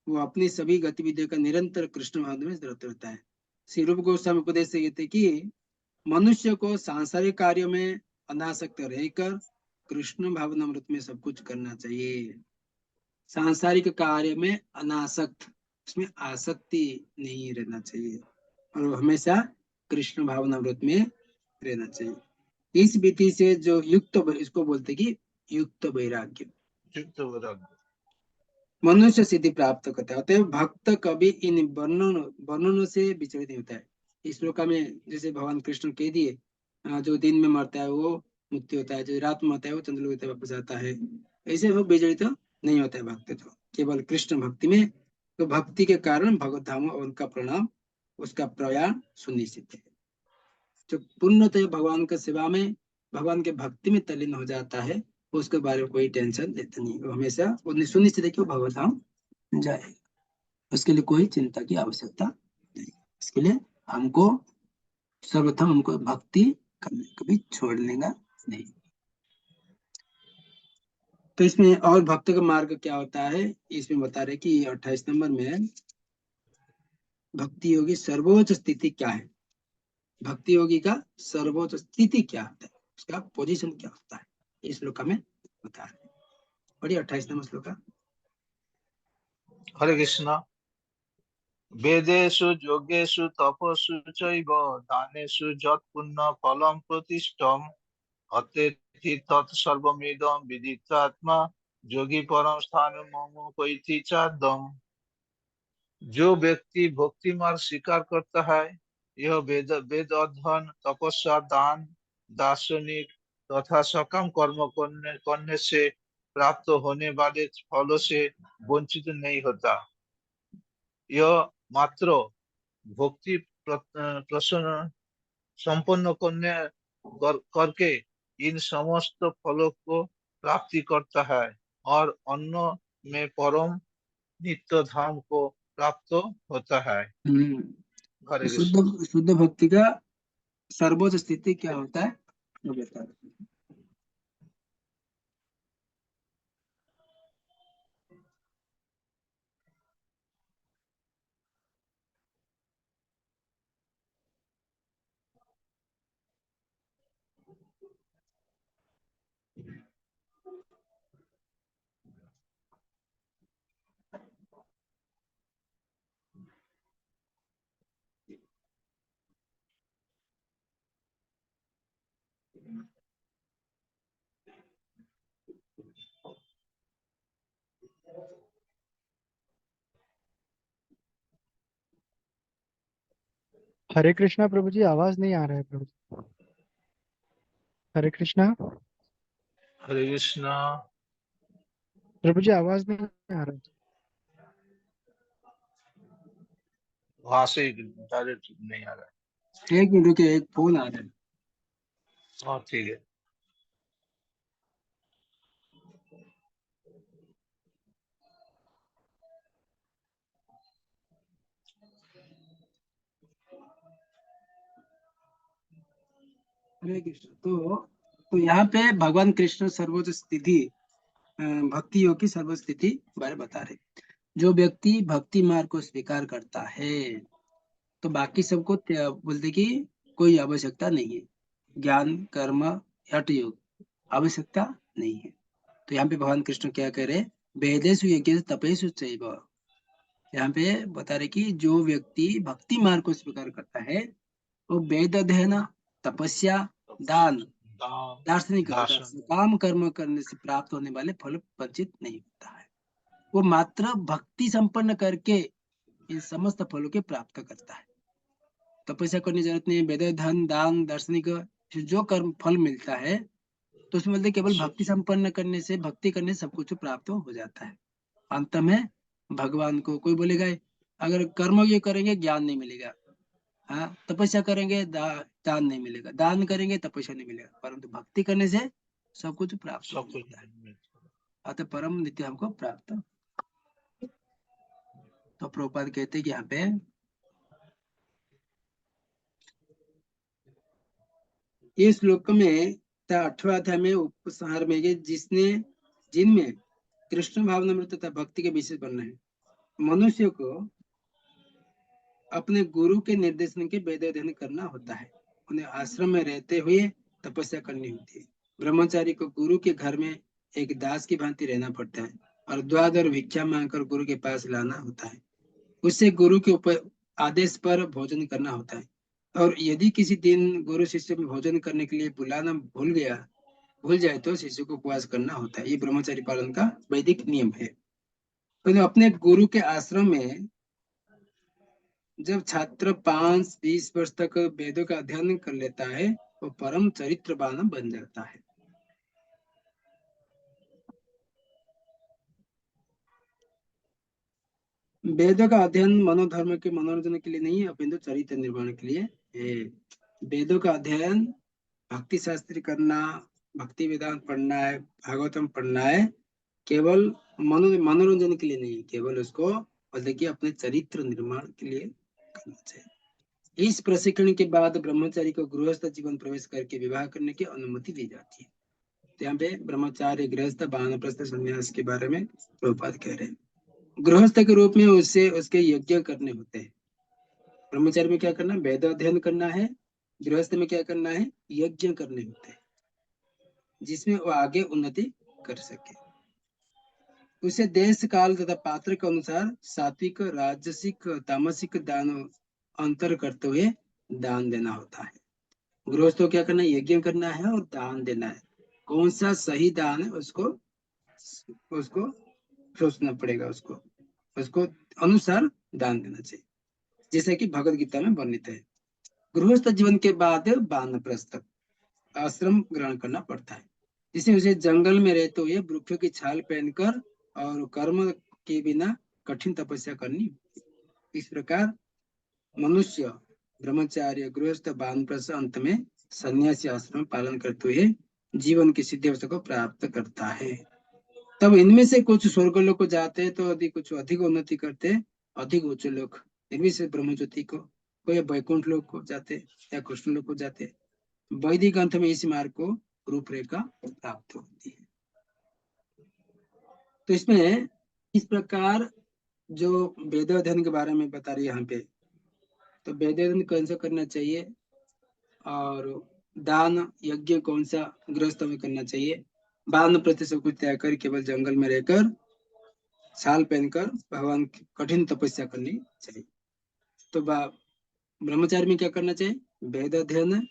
वो अपनी सभी गतिविधियों का निरंतर कृष्ण भाव में रत रहता है। श्री रूप गोस्वामी उपदेश से कहते कि मनुष्य को सांसारिक कार्यों में अनासक्त रहकर कृष्ण भावनामृत में सब कुछ करना चाहिए। सांसारिक कार्य में अनासक्त, उसमें आसक्ति नहीं रहना चाहिए और हमेशा कृष्ण भावनामृत में रहना चाहिए। इस विधि से जो युक्त, इसको बोलते कि युक्त वैराग्य, युक्त वैराग्य मनुष्य सिद्धि प्राप्त करता है। अतः भक्त कभी इन वर्णनों से विचलित नहीं होता है। इस श्लोक में जैसे भगवान कृष्ण कह दिए, जो दिन में मरता है वो मुक्ति होता है, जो रात में मरता है वो चंद्रलोक तक वापस आता है, ऐसे वो विचलित नहीं होता है भक्त, तो केवल कृष्ण भक्ति में, तो भक्ति के कारण भगवत धाम और उनका प्रणाम, उसका प्रयाण सुनिश्चित है। जो पूर्णतः भगवान की सेवा में, भगवान के भक्ति में तल्लीन हो जाता है, उसके बारे में कोई टेंशन लेता नहीं, वो हमेशा उन्हें सुनिश्चित है कि वो भगवत धाम जाएगा। उसके लिए कोई चिंता की आवश्यकता नहीं। इसके लिए हमको सर्वप्रथम हमको भक्ति करने कभी छोड़ने का नहीं। तो इसमें और भक्त का मार्ग क्या होता है, इसमें बता रहे कि 28 नंबर में भक्ति योगी सर्वोच्च स्थिति क्या है, भक्ति योगी का सर्वोच्च स्थिति क्या होता है, उसका पोजीशन क्या होता है, इस श्लोक में बता रहे। पढ़िए 28 नंबर श्लोक। हरे कृष्ण। वेदेषु योगेषु तपस्सु चैव दानेषु यत् पुण्य फलं प्रतिष्ठम् अत्येति तत् सर्वमिदं विदितात्मा योगी परम स्थानं मम चादम। जो व्यक्ति भक्ति मार्ग स्वीकार करता है, यह वेद अध्ययन, तपस्या, दान, दार्शनिक तथा सकाम कर्म करने से प्राप्त होने वाले फलों से वंचित नहीं होता। यह मात्र भक्ति प्रसन्न संपन्न करके इन समस्त फलों को प्राप्ति करता है और अन्य में परम नित्य धाम को प्राप्त होता है। हरे कृष्ण। शुद्ध शुद्ध भक्ति का सर्वोच्च स्थिति क्या होता है, वो बता रहे। हरे कृष्णा प्रभु जी, आवाज नहीं आ रहा है प्रभु जी। हरे कृष्णा हरे कृष्ण। प्रभु जी, आवाज नहीं आ रहा है। वहां से डायरेक्ट नहीं आ रहा एक मिनट रुके, एक फोन आ रहा है। है। हाँ ठीक है। हरे कृष्ण। तो यहाँ पे भगवान कृष्ण सर्वोच्च स्थिति, भक्ति योग की सर्वोच्च स्थिति बारे बता रहे। जो व्यक्ति भक्ति मार्ग को स्वीकार करता है, तो बाकी सबको बोलते कि कोई आवश्यकता नहीं है, ज्ञान कर्म हठ योग आवश्यकता नहीं है। तो यहाँ पे भगवान कृष्ण क्या कह रहे, वेदेषु यज्ञेषु तपेषु चैव, यहाँ पे बता रहे कि जो व्यक्ति भक्ति मार्ग को स्वीकार करता है, वो वेद अध्ययन, तपस्या, दान, दार्शनिक दार्शनिक काम कर्म करने से प्राप्त होने वाले फल वंचित नहीं होता है। वो मात्र भक्ति संपन्न करके इन समस्त फलों के प्राप्त करता है। तपस्या करने की जरूरत नहीं है, वेद धन दान दार्शनिक जो कर्म फल मिलता है, तो उसमें बोलते केवल भक्ति संपन्न करने से, भक्ति करने से सब कुछ प्राप्त हो जाता है। अंत में भगवान को कोई बोलेगा अगर कर्म ये करेंगे ज्ञान नहीं मिलेगा, हाँ तपस्या करेंगे दान नहीं मिलेगा, दान करेंगे तपस्या नहीं मिलेगा, परंतु भक्ति करने से सब कुछ प्राप्त हो सब कुछ जाता है। अतः परम नित्य हमको प्राप्त। तो प्रभुपाद कहते हैं कि यहाँ पे इस श्लोक में 8वां अध्याय में उपसंहार में जिनमें कृष्ण भावनामृत तथा भक्ति के विशेष वर्णन है, मनुष्य को अपने गुरु के निर्देशन के वेद अध्ययन करना होता है, उन्हें आश्रम में रहते हुए तपस्या करनी होती है, ब्रह्मचारी को गुरु के घर में एक दास की भांति रहना पड़ता है और द्वादर भिक्षा मांगकर गुरु के पास लाना होता है। उससे गुरु के ऊपर आदेश पर भोजन करना होता है। और यदि किसी दिन गुरु शिष्य में भोजन करने के लिए बुलाना भूल जाए तो शिष्य को उपवास करना होता है। ये ब्रह्मचारी पालन का वैदिक नियम है। तो अपने गुरु के आश्रम में जब छात्र 5-20 वर्ष तक वेदों का अध्ययन कर लेता है वो परम चरित्रवान बन जाता है। वेदों का अध्ययन मनोधर्म के मनोरंजन के लिए नहीं है अपितु चरित्र निर्माण के लिए है। वेदों का अध्ययन भक्ति शास्त्र करना, भक्ति वेदांत पढ़ना है, भागवतम पढ़ना है, केवल मनोरंजन के लिए नहीं, केवल उसको बोलते कि अपने चरित्र निर्माण के लिए करना चाहिए। इस प्रशिक्षण के बाद ब्रह्मचारी को गृहस्थ जीवन प्रवेश करके विवाह करने की अनुमति दी जाती है। तो यहाँ पे ब्रह्मचार्य, गृहस्थ, वानप्रस्थ, संन्यास के बारे में प्रभुपाद कह रहे हैं। गृहस्थ के रूप में उसके यज्ञ करने होते हैं। ब्रह्मचारी में क्या करना, वेद अध्ययन करना है। गृहस्थ में क्या करना है, यज्ञ करने होते हैं जिसमें वो आगे उन्नति कर सके। उसे देश काल तथा पात्र के अनुसार सात्विक, राजसिक, तामसिक दान अंतर करते हुए दान देना होता है। गृहस्थ को क्या करना है, यज्ञ करना है और दान देना है। कौन सा सही दान है उसको सोचना पड़ेगा, उसको अनुसार दान देना चाहिए, जैसे कि भगवद गीता में वर्णित है। गृहस्थ जीवन के बाद वानप्रस्थ आश्रम ग्रहण करना पड़ता है, जिसे उसे जंगल में रहते हुए वृक्षों की छाल पहनकर और कर्म के बिना कठिन तपस्या करनी। इस प्रकार मनुष्य ब्रह्मचार्य, गृहस्थ, वानप्रस्थ, अंत में सन्यासी आश्रम पालन करते हुए जीवन की सिद्धि अवस्था को प्राप्त करता है। तब इनमें से कुछ स्वर्गलोक को जाते हैं तो यदि कुछ अधिक उन्नति करते हैं, अधिक उच्च लोक, इनमें से ब्रह्मज्योति को, कोई वैकुंठ लोक को जाते या कृष्ण लोक को जाते। वैदिक ग्रंथ में इस मार्ग को रूपरेखा प्राप्त होती है। तो इसमें इस प्रकार जो वेद अध्ययन के बारे में बता रही है यहाँ पे, तो वेद अध्ययन कौन सा करना चाहिए और दान यज्ञ कौन सा गृहस्थ में करना चाहिए, वानप्रस्थ सब कुछ त्याग कर केवल जंगल में रहकर छाल पहनकर भगवान की कठिन तपस्या करनी चाहिए। तो ब्रह्मचारी में क्या करना चाहिए, वेद अध्ययन,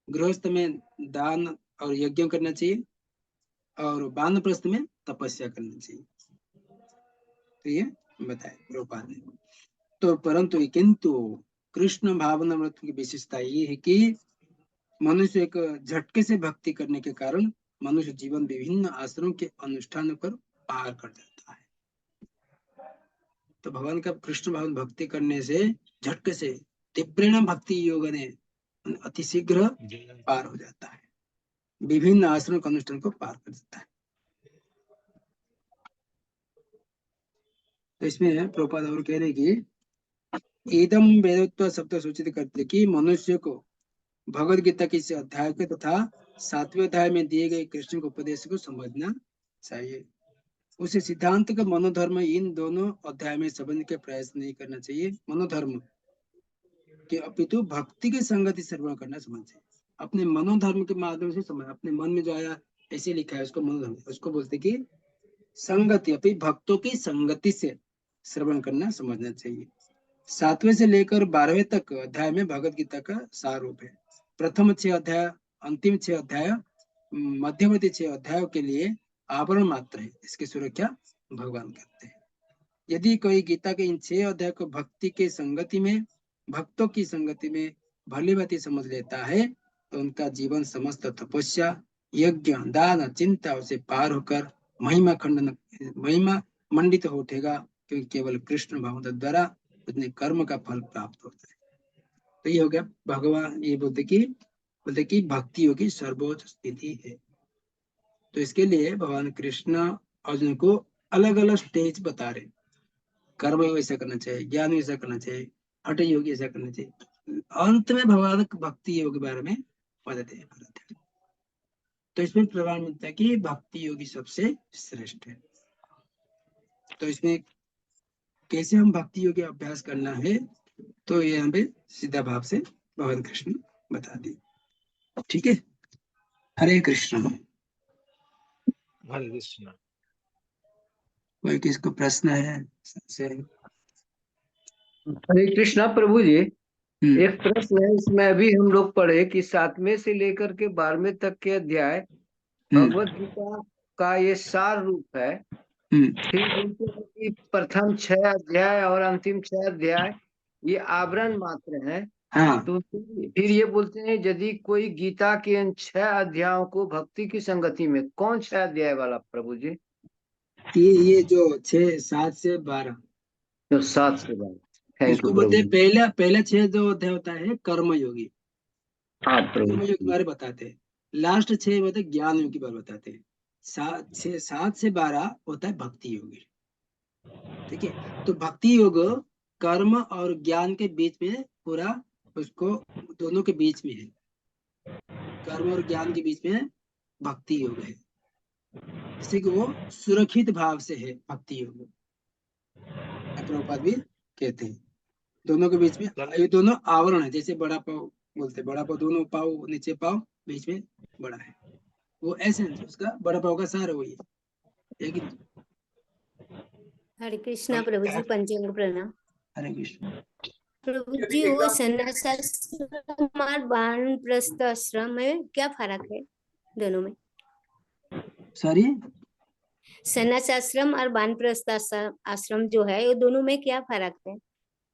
गृहस्थ में दान और यज्ञ करना चाहिए और वानप्रस्थ में तपस्या करना चाहिए। तो ये बताए प्रभुपाद ने। तो परंतु किंतु कृष्ण भावनामृत की विशेषता ये है कि मनुष्य एक झटके से भक्ति करने के कारण मनुष्य जीवन विभिन्न आश्रमों के अनुष्ठानों पर पार कर जाता है। तो भगवान का कृष्ण भावन भक्ति करने से झटके से तीव्रेण भक्ति योग ने अति शीघ्र पार हो जाता है, विभिन्न आश्रम के अनुष्ठान को पार कर देता है। तो इसमें प्रभुपाद और कह रहे कि इदम वेदत्व शब्द सूचित करते कि मनुष्य को भगवद गीता के इस अध्याय के तथा 7वें अध्याय में दिए गए कृष्ण के उपदेश को समझना चाहिए। उसे सिद्धांत का मनोधर्म इन दोनों अध्याय में समझने के प्रयास नहीं करना चाहिए। मनोधर्म के अपितु भक्ति की संगति श्रवण करना समझना चाहिए। अपने मनोधर्म के माध्यम से समझ, अपने मन में जो आया ऐसे लिखा है उसको मनोधर्म, उसको बोलते कि संगति, अपनी भक्तों की संगति से श्रवण करना समझना चाहिए। 7वें से लेकर 12वें तक अध्याय में भगवद गीता का सार रूप है। प्रथम 6 अध्याय, अंतिम 6 अध्याय, मध्यवर्ती 6 अध्यायों के लिए आवरण मात्र है, इसकी सुरक्षा भगवान करते हैं। यदि कोई गीता के इन 6 अध्याय को भक्ति के संगति में, भक्तों की संगति में भली भांति समझ लेता है तो उनका जीवन समस्त तपस्या, यज्ञ, दान, चिंता से पार होकर महिमा मंडित हो उठेगा, क्योंकि केवल कृष्ण भावना द्वारा उसने कर्म का फल प्राप्त होता है। तो ये हो गया भगवान ये बोलते कि भक्ति योगी सर्वोच्च स्थिति है। तो इसके लिए भगवान कृष्ण अर्जुन को अलग अलग स्टेज बता रहे, कर्म योग ऐसा करना चाहिए, ज्ञान ऐसा करना चाहिए, हठ योगी ऐसा करना चाहिए। अंत में भगवान भक्ति योग के बारे में बताते हैं। तो इसमें प्रमाण मिलता है कि भक्ति योगी सबसे श्रेष्ठ है। तो इसमें कैसे हम भक्ति योगी अभ्यास करना है तो यहाँ पे सीधा भाव से भगवान कृष्ण बता दिए। ठीक है। हरे कृष्ण। हरे कृष्ण। कोई किसको प्रश्न है से? हरे कृष्णा प्रभु जी। हम्म, एक प्रश्न है, इसमें अभी हम लोग पढ़े कि 7वें से लेकर के 12वें तक के अध्याय भगवत गीता का ये सार रूप है। हम्म, फिर बोलते हैं कि प्रथम 6 अध्याय और अंतिम 6 अध्याय ये आवरण मात्र है। हाँ, तो फिर ये बोलते हैं यदि कोई गीता के इन 6 अध्यायों को भक्ति की संगति में, कौन 6 अध्याय वाला प्रभु जी? ये जो 6 7 से 12 तो 7 से 12। थैंक इसको यू बोलते प्रभु हैं जी। पहला 6 जो अध्याय होता है कर्मयोगी, हाँ प्रभु कर्मयोग के जी। बारे में बताते हैं। लास्ट 6 होते हैं ज्ञान योग के बारे में बताते हैं। 7 से 12 होता है भक्ति योगी। ठीक है, तो भक्ति योग कर्म और ज्ञान के बीच में पूरा, उसको दोनों के बीच में है। कर्म और ज्ञान के बीच में भक्ति योग है, इसी को वो सुरक्षित भाव से है भक्ति योग, प्रभुपाद भी कहते हैं। दोनों के बीच में ये दोनों आवरण है, जैसे बड़ा पाव बोलते हैं, बड़ा पाव दोनों पाव नीचे पाव बीच में बड़ा है, वो एसेंस उसका बड़ा पाव का सार वही है। लेकिन हरे कृष्णा प्रभु जी, पंचांग प्रणाम। हरे कृष्ण। प्रभु यदि जी, वो एग्जाम सन्यासाश्रम और वानप्रस्थ आश्रम में क्या फर्क है दोनों में? सॉरी, सन्यासाश्रम और वानप्रस्थ आश्रम जो है, वो दोनों में क्या फर्क है?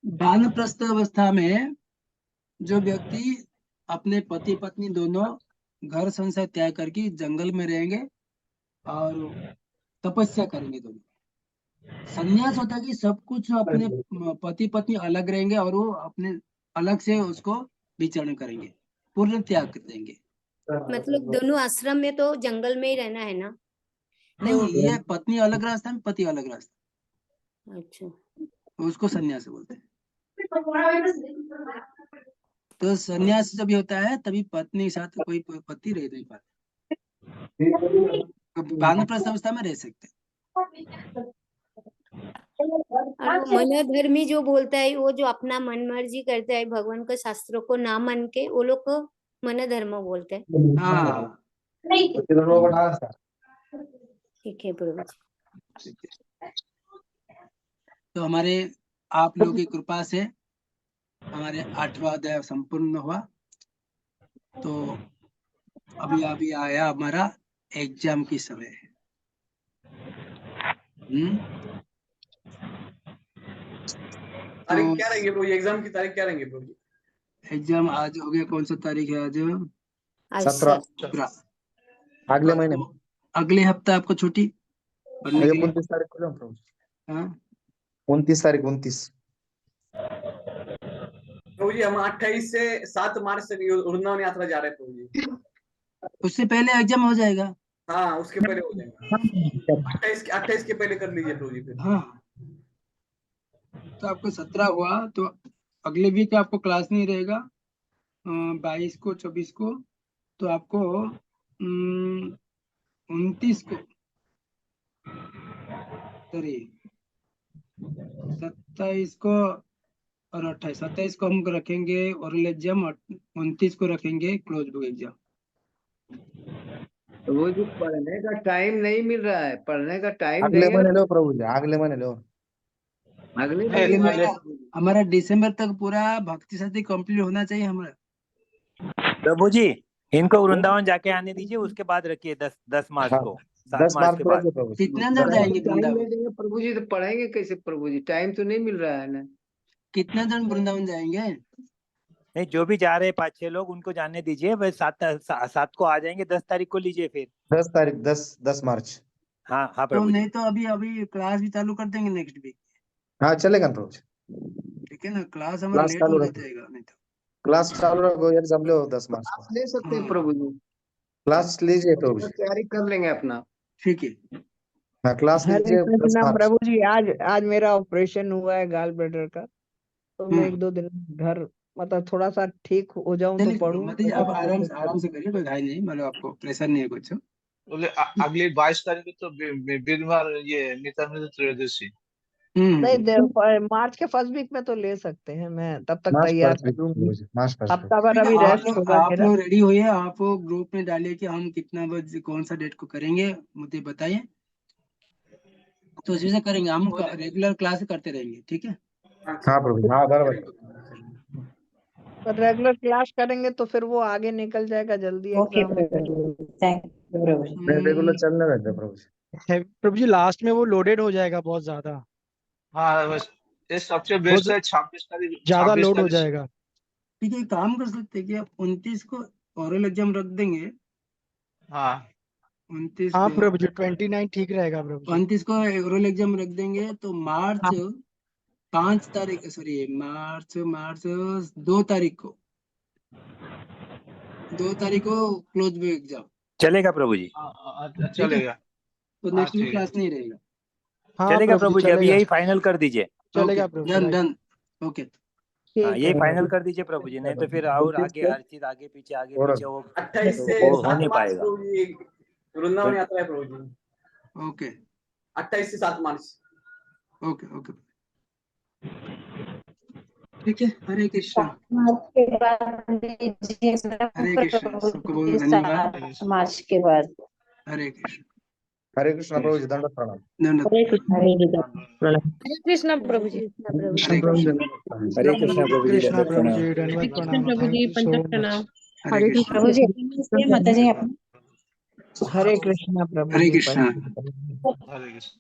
वानप्रस्थ अवस्था में जो व्यक्ति अपने पति पत्नी दोनों घर संसार त्याग करके जंगल में रहेंगे और तपस्या करेंगे दोनों। संन्यास होता है कि सब कुछ अपने पति पत्नी अलग रहेंगे और वो अपने अलग से उसको विचरण करेंगे, पूर्ण त्याग कर देंगे। मतलब दोनों आश्रम में तो जंगल में ही रहना है ना? नहीं, ये पत्नी अलग रास्ता में, पति अलग रास्ता, अच्छा, उसको संन्यास बोलते हैं। तो संन्यास जब भी होता है तभी पत्नी के साथ कोई पति रह नहीं पाता, वानप्रस्थ अवस्था में रह सकते हैं। और वो मनोधर्मी जो बोलता है, वो जो अपना मन मर्जी करता है, भगवान के शास्त्रों को ना मान के, वो लोग को मनोधर्म बोलते हैं। हाँ, ठीक है प्रभु जी। तो हमारे आप लोगों की कृपा से हमारे 8वां अध्याय संपूर्ण हुआ। तो अभी आया हमारा एग्जाम की समय है। तारीख क्या रहेंगे प्रभु जी? एग्जाम की तारीख क्या रहेंगे प्रभु जी? एग्जाम आज हो गया, कौन सा तारीख है आज? आज 17 17। अगले महीने में। अगले हफ्ता आपको छुट्टी पढ़ने के लिए। 29 तारीख को जाऊं प्रभु जी। हाँ, 29 तारीख 29। प्रभु जी हम 28 से 7 मार्च तक वृंदावन यात्रा जा रहे हैं प्रभु जी। उससे पहले एग्जाम हो जाएगा। हाँ उसके पहले हो जाएगा। 28 के पहले कर लीजिए प्रभु जी फिर। हाँ, तो आपको 17 हुआ तो अगले वीक आपको क्लास नहीं रहेगा, 22 को 24 को, तो आपको 29 को, सॉरी 27 को और 27 को हम रखेंगे ओरल एग्जाम, 29 को रखेंगे क्लोज बुक एग्जाम। तो वो जो पढ़ने का टाइम नहीं मिल रहा है, पढ़ने का टाइम अगले देंगे महीने ना। लो प्रभु जी, अगले महीने लो। अगले अगले महीने महीने हमारा दिसंबर तक पूरा भक्ति साथी कंप्लीट होना चाहिए हमारा। प्रभु जी इनको वृंदावन जाके आने दीजिए, उसके बाद रखिए 10 मार्च हाँ, को, 7 10 मार्च मार्च के को बाद। रखिए प्रभु जी। कितने जन जाएंगे टाइम नहीं वृंदावन? देंगे प्रभु जी तो पढ़ेंगे कैसे प्रभु जी? टाइम तो नहीं मिल रहा है ना। कितने जन वृंदावन जाएंगे? नहीं, जो भी जा रहे हैं 5-6 लोग उनको जाने दीजिए, बस 7 को आ जाएंगे, 10 तारीख को लीजिए फिर। 10 तारीख 10 मार्च। हाँ हाँ तो प्रभु जी। नहीं तो अभी क्लास भी चालू कर देंगे नेक्स्ट वीक। हाँ चलेगा प्रभु जी। ठीक है ना, क्लास हमारा क्लास लेट चालू हो रखो, जाएगा नहीं तो। क्लास चालू रखो, एग्जाम लो 10 मार्च को। आप ले सकते हैं हाँ, प्रभु जी, क्लास लीजिए प्रभु जी। तैयारी कर लेंगे अपना। ठीक है। हाँ क्लास हरे लीजिए 10 कृष्णा मार्च। प्रभु जी, आज आज मेरा ऑपरेशन हुआ है गाल ब्लैडर का, तो मैं 1-2 दिन घर मतलब थोड़ा सा ठीक हो जाऊं तो चलिए पढ़ूं। मत आप आराम से करिए, कोई घाई नहीं, मतलब आपको प्रेशर नहीं है कुछ। बोले अगली 22 तारीख को तो वीरवार, ये नित्यानंद त्रयोदशी। नहीं, मार्च के फर्स्ट वीक में तो ले सकते हैं, मैं तब तक मार्च तैयार फर्स्ट कर वीक दूंगी। मार्च फर्स्ट हफ्ता भर ठीक है, अभी आप रेस्ट लोग होगा आप मेरा। लोग रेडी होइए, आप ग्रुप में डालिए कि हम कितना बजे कौन सा डेट को करेंगे, मुझे बताइए, तो उसी से करेंगे। हम रेगुलर क्लास करते रहेंगे, ठीक है। हाँ प्रभु जी, हाँ बराबर। पर रेगुलर क्लास करेंगे तो फिर वो आगे निकल जाएगा जल्दी ओके एग्जाम में। थैंक यू प्रभु जी। मैं रेगुलर चलने लग गया प्रभु जी। प्रभु जी लास्ट में वो लोडेड हो जाएगा बहुत ज्यादा, हाँ बस ये सबसे बेस्ट है 26 तारीख, ज्यादा 26 लोड हो तारीख से। जाएगा। ठीक है, काम कर सकते हैं कि आप 29 को ओरल एग्जाम रख देंगे। हाँ 29 हाँ को प्रभु जी 29 ठीक रहेगा प्रभु जी। 29 को ओरल एग्जाम रख देंगे, तो मार्च हाँ। 5 तारीख, सॉरी मार्च 2 तारीख को, 2 तारीख को क्लोज बुक एग्जाम, चलेगा प्रभु जी। ठीक है। चलेगा। तो हाँ नेक्स्ट वीक ठीक है। क्लास नहीं रहेगा। हाँ चलेगा प्रभु प्रभु जी जी, अभी चलेगा, यही फाइनल कर दीजिए। चलेगा okay, Prabhu ji. Done right. Done, okay. हाँ ठीक यही है फाइनल कर दीजिए प्रभु जी, नहीं तो फिर और आगे हर चीज आगे पीछे वो 28 तो से वो हो 7 नहीं मार्च पाएगा। को ये वृंदावन यात्रा है प्रभु जी। ओके 28 से 7 मार्च। ओके ओके, ठीक है। हरे कृष्णा, मार्च के बाद लीजिए हरे कृष्णा, प्रभु सबको बहुत जी, धन्यवाद। 7 मार्च के बाद। हरे कृष्ण, हरे कृष्ण प्रभु जी, दंडवत प्रणाम। दंडवत। हरे कृष्ण प्रभु जी। हरे कृष्णा प्रभु जी। हरे प्रभु जी, कृष्ण, दंडवत प्रणाम। हरे कृष्णा प्रभु जी, कृष्णा दंडवत प्रभु प्रणाम। जी, धन्यवाद प्रणाम। प्रभु thank ji, you so Panchak much. प्रणाम। हरे कृष्ण, प्रभु जी माता जी अपना हरे कृष्णा प्रभु हरे जी। कृष्णा। पंच हरे कृष्ण।